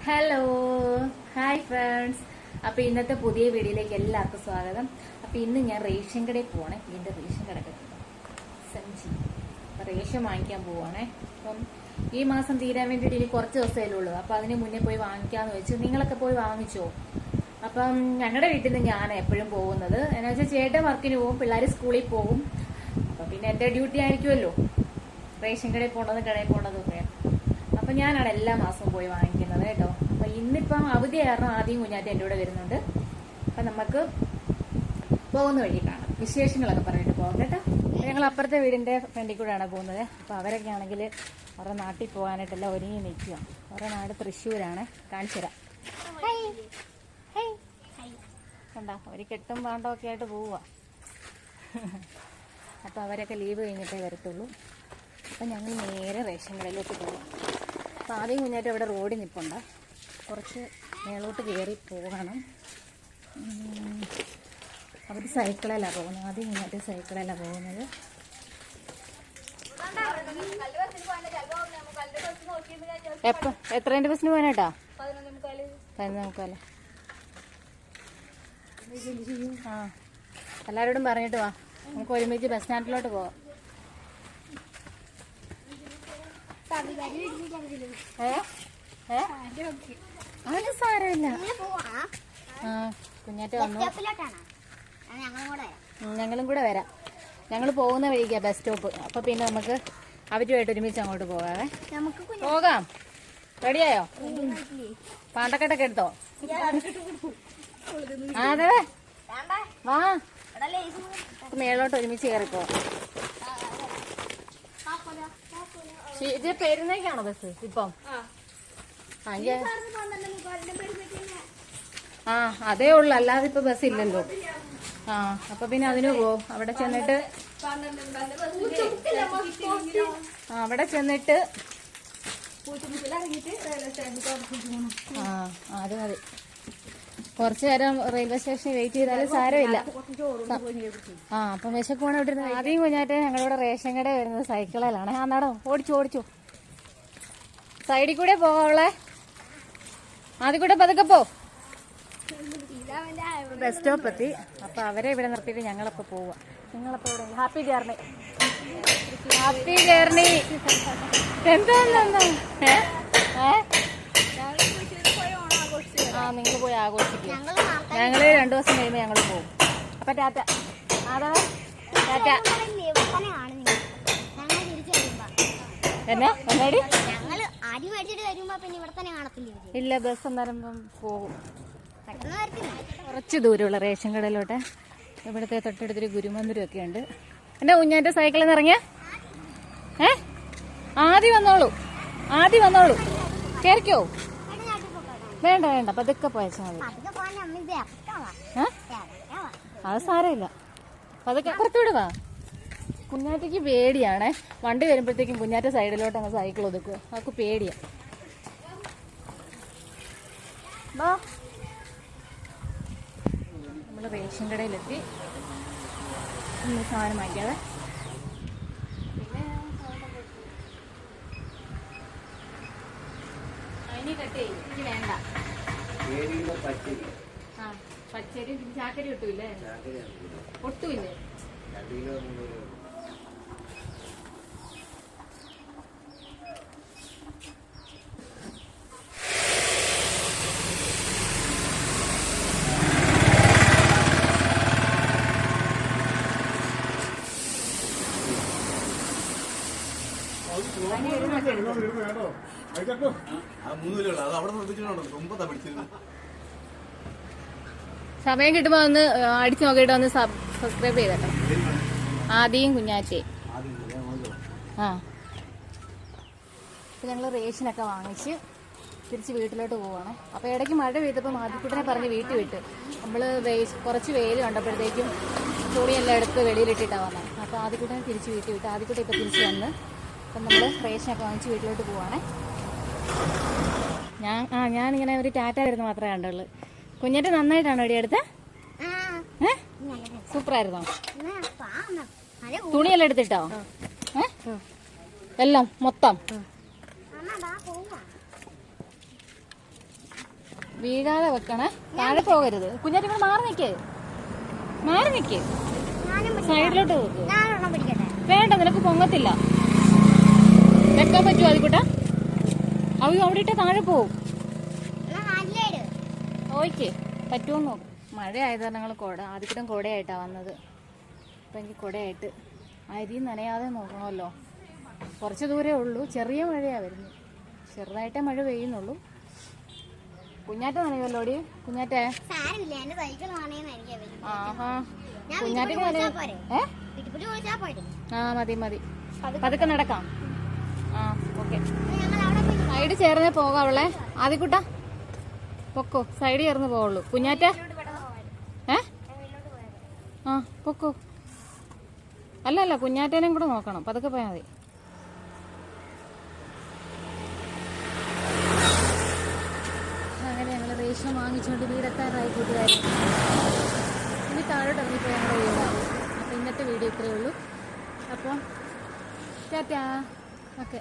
Hello hi friends. അപ്പോൾ ഇന്നത്തെ പുതിയ വീഡിയോയിലേക്ക് എല്ലാവർക്കും സ്വാഗതം. അപ്പോൾ ഇന്ന് ഞാൻ റേഷൻ കടയിൽ പോവാണേ. ഇതിൻ്റെ റേഷൻ കട സഞ്ചി റേഷൻ വാങ്ങിക്കാൻ പോവാണേ. അപ്പം ഈ മാസം തീരാൻ വേണ്ടിയിട്ട് ഇനി കുറച്ച് ദിവസമല്ലേ ഉള്ളൂ. അപ്പോൾ അതിന് മുന്നേ പോയി വാങ്ങിക്കാമെന്ന് വെച്ചു. നിങ്ങളൊക്കെ പോയി വാങ്ങിച്ചോ? അപ്പം ഞങ്ങളുടെ വീട്ടിൽ നിന്ന് ഞാൻ എപ്പോഴും പോകുന്നത് എന്നാ വെച്ചാൽ ചേട്ടൻ വർക്കിന് പോകും, പിള്ളേർ സ്കൂളിൽ പോകും. അപ്പം പിന്നെ എൻ്റെ ഡ്യൂട്ടി ആയിരിക്കുമല്ലോ റേഷൻ കടയിൽ പോകേണ്ടതും കടയിൽ പോകേണ്ടതൊക്കെ. അപ്പം ഞാനാണ് എല്ലാ മാസവും പോയി വാങ്ങിക്കുന്നത് കേട്ടോ. അപ്പം ഇന്നിപ്പം അവധി കാരണം ആദ്യം കുഞ്ഞാറ്റ എൻ്റെ കൂടെ വരുന്നുണ്ട്. അപ്പം നമുക്ക് പോകുന്ന വഴി കാണാം, വിശേഷങ്ങളൊക്കെ പറഞ്ഞിട്ട് പോകാം കേട്ടോ. ഞങ്ങൾ അപ്പുറത്തെ വീടിൻ്റെ ഫ്രണ്ടിൽ കൂടെയാണ് പോകുന്നത്. അപ്പോൾ അവരൊക്കെ ആണെങ്കിൽ അവരുടെ നാട്ടിൽ പോകാനായിട്ടെല്ലാം ഒരുങ്ങി നിൽക്കുക. അവരുടെ നാട് തൃശ്ശൂരാണ്, കാണിച്ചു തരാം. കണ്ടാ ഒരു കെട്ടും പാണ്ടമൊക്കെ ആയിട്ട് പോവുക. അപ്പോൾ അവരൊക്കെ ലീവ് കഴിഞ്ഞിട്ടേ വരത്തുള്ളൂ. അപ്പം ഞങ്ങൾ നേരെ റേഷൻ കടയിലോട്ട് പോകും. അപ്പം ആദ്യം കുഞ്ഞായിട്ട് അവിടെ റോഡിൽ നിൽപ്പുണ്ട്, കുറച്ച് മേളോട്ട് കയറി പോകണം. അവർ സൈക്കിളിലാണ് പോകുന്നത്. ആദ്യം കുഞ്ഞായിട്ട് സൈക്കിളിലാണ് പോകുന്നത്. എപ്പം എത്രേൻ്റെ ബസ്സിന് പോകാനായിട്ടാ? 11:45. ആ എല്ലാവരോടും പറഞ്ഞിട്ട് വാ, നമുക്ക് ഒരുമിച്ച് ബസ് സ്റ്റാൻഡിലോട്ട് പോവാം. അത് സാരമില്ല. ആ കുഞ്ഞാറ്റ വന്നു, ഞങ്ങളും കൂടെ വരാം. ഞങ്ങൾ പോകുന്ന വഴിക്കാ ബസ് സ്റ്റോപ്പ്. അപ്പൊ പിന്നെ നമുക്ക് അവരുമായിട്ട് ഒരുമിച്ച് അങ്ങോട്ട് പോകാവേ. പോകാം. റെഡിയായോ? പാണ്ടക്കെട്ടൊക്കെ എടുത്തോ? അതെ വാ, മേളോട്ട് ഒരുമിച്ച് കയറിപ്പോ. ഇത് പെരുന്നേക്കാണോ ബസ് ഇപ്പം? ആ അതേ ഉള്ളു, അല്ലാതെ ഇപ്പൊ ബസ് ഇല്ലല്ലോ. ആ അപ്പൊ പിന്നെ അതിന് പോവും. അവിടെ ചെന്നിട്ട് അത് മതി. കുറച്ചു നേരം റെയിൽവേ സ്റ്റേഷനിൽ വെയിറ്റ് ചെയ്താലും സാരമില്ല. ആ അപ്പം വിശക്കുവാണ് ഇവിടെ ഇരുന്ന്. ആദ്യം കുഞ്ഞാറ്റെ ഞങ്ങളിവിടെ റേഷൻ കട വരുന്നത് സൈക്കിളിലാണ്. ആ നടോ, ഓടിച്ചു സൈഡിൽ കൂടെ പോവാളെ. ആദ്യം കൂടെ പതുക്കെ പോ. ബസ് സ്റ്റോപ്പ് എത്തി. അപ്പൊ അവരെ ഇവിടെ നിർത്തിയിട്ട് ഞങ്ങളപ്പോ പോവാ. നിങ്ങളപ്പോ ഇവിടെ ഹാപ്പി ജേർണി. എന്താ ആ നിങ്ങൾ പോയി ആഘോഷിക്കുക. ഞങ്ങള് 2 ദിവസം കഴിയുമ്പോൾ ഞങ്ങൾ പോകും. അപ്പൊ ടാറ്റ. അതാ ടാറ്റ. എന്നാ എന്നാടി? ഇല്ല, ബസ് അന്നേരം പോകും. കുറച്ച് ദൂരമുള്ള റേഷൻ കടയിലോട്ടെ. ഇവിടുത്തെ തൊട്ടടുത്തൊരു ഗുരുമന്ദിരം ഒക്കെ ഉണ്ട്. എന്റെ കുഞ്ഞാന്റെ സൈക്കിളിൽ നിന്ന് ഇറങ്ങിയ ആദ്യം വന്നോളൂ. കേറിക്കോ? വേണ്ട പതുക്കെ പോയച്ചാൽ മതി. അത് സാരമില്ല, പതുക്കെ പുറത്തൂടെ വാ. കുഞ്ഞാറ്റയ്ക്ക് പേടിയാണേ. വണ്ടി വരുമ്പോഴത്തേക്കും കുഞ്ഞാറ്റ സൈഡിലോട്ട് അങ്ങ് സൈക്കിൾ ഒതുക്കുക. അവർക്ക് പേടിയാ. നമ്മൾ റേഷൻ കടയിലെത്തി. സാധനം വാങ്ങിക്കാതെ അതിന് കട്ട് ചെയ്യും. എനിക്ക് വേണ്ട. ആ പച്ചരി ചാക്കരി കിട്ടൂല്ലേ? ഒട്ടുമില്ലേ? സമയം കിട്ടുമ്പോ ഒന്ന് അടിച്ചു നോക്കിയിട്ട് ഒന്ന് സബ്സ്ക്രൈബ് ചെയ്തോ. ആദ്യം കുഞ്ഞാറ്റേ. ആ അപ്പൊ ഞങ്ങള് റേഷനൊക്കെ വാങ്ങിച്ച് തിരിച്ച് വീട്ടിലോട്ട് പോവാണ്. അപ്പൊ ഇടയ്ക്ക് മഴ പെയ്തപ്പോൾ മാതിക്കുട്ടനെ പറഞ്ഞ് വീട്ടിൽ വിട്ട്. നമ്മള് കുറച്ച് വെയിൽ കണ്ടപ്പോഴത്തേക്കും തുണിയെല്ലാം എടുത്ത് വെളിയിലിട്ടിട്ടാ വന്നത്. അപ്പൊ ആദ്യക്കുട്ടനെ തിരിച്ച് വീട്ടിൽ വിട്ട്. ആദ്യക്കുട്ടൻ ഇപ്പൊ തിരിച്ച് വന്ന്. അപ്പം നമ്മള് റേഷനൊക്കെ വാങ്ങിച്ച് വീട്ടിലോട്ട് പോവാണേ. ഞാനിങ്ങനെ ഒരു ടാറ്റ വരുന്ന മാത്രമേ കണ്ടുള്ളൂ. കുഞ്ഞാറ്റ നന്നായിട്ടാണോ ഇവിടെ എടുത്തത്? സൂപ്പറായിരുന്നോ? തുണിയെല്ലാം എടുത്തിട്ടോ? എല്ലാം മൊത്തം വീഴാതെ വെക്കണേ, താഴെ പോകരുത്. കുഞ്ഞാറ്റ ഇങ്ങനെ മാറി നിൽക്കേ, മാറി നിൽക്കേ, സൈഡിലോട്ട് വെക്ക്. വേണ്ട, നിനക്ക് പൊങ്ങത്തില്ല. വെക്കാൻ പറ്റുമോ അതിക്കൂട്ട? അവ അവിടെ ഇട്ട താഴെ പോവും. ഓക്കെ, പറ്റുമോ നോക്കും. മഴ ആയതാണ് ഞങ്ങൾ ആദ്യക്കൂട്ടം കുടയായിട്ടാണ് വന്നത്. അപ്പം എനിക്ക് കുടയായിട്ട് അരി നനയാതെ നോക്കണമല്ലോ. കുറച്ച് ദൂരേ ഉള്ളൂ, ചെറിയ മഴയാണ് വരുന്നത്. ചെറുതായിട്ടേ മഴ പെയ്യുന്നുള്ളൂ. കുഞ്ഞാറ്റ നനയുമല്ലോടി. കുഞ്ഞാറ്റേ ആഹാ, കുഞ്ഞാറ്റ മതി മതി, പതുക്കെ നടക്കാം. ആ ഓക്കെ, സൈഡ് ചേർന്നേ പോകാവുള്ളേ. ആദ്യക്കൂട്ടാ പൊക്കോ, സൈഡ് ചേർന്ന് പോവുള്ളൂ. കുഞ്ഞാറ്റ ആ പൊക്കോ. അല്ല കുഞ്ഞാറ്റേനെയും കൂടെ നോക്കണം, പതുക്കെ പോയാൽ മതി. അങ്ങനെ ഞങ്ങൾ റേഷൻ വാങ്ങിച്ചുകൊണ്ട് വീടെത്താറായി കൂട്ടുകാരി. ഇനി താഴോട്ട് ഇറങ്ങിപ്പോയി ഞങ്ങളുടെ വീടാണ്. അപ്പം ഇന്നത്തെ വീഡിയോ ഇത്രയേ ഉള്ളൂ. അപ്പോൾ ടാറ്റാ. ഓക്കെ.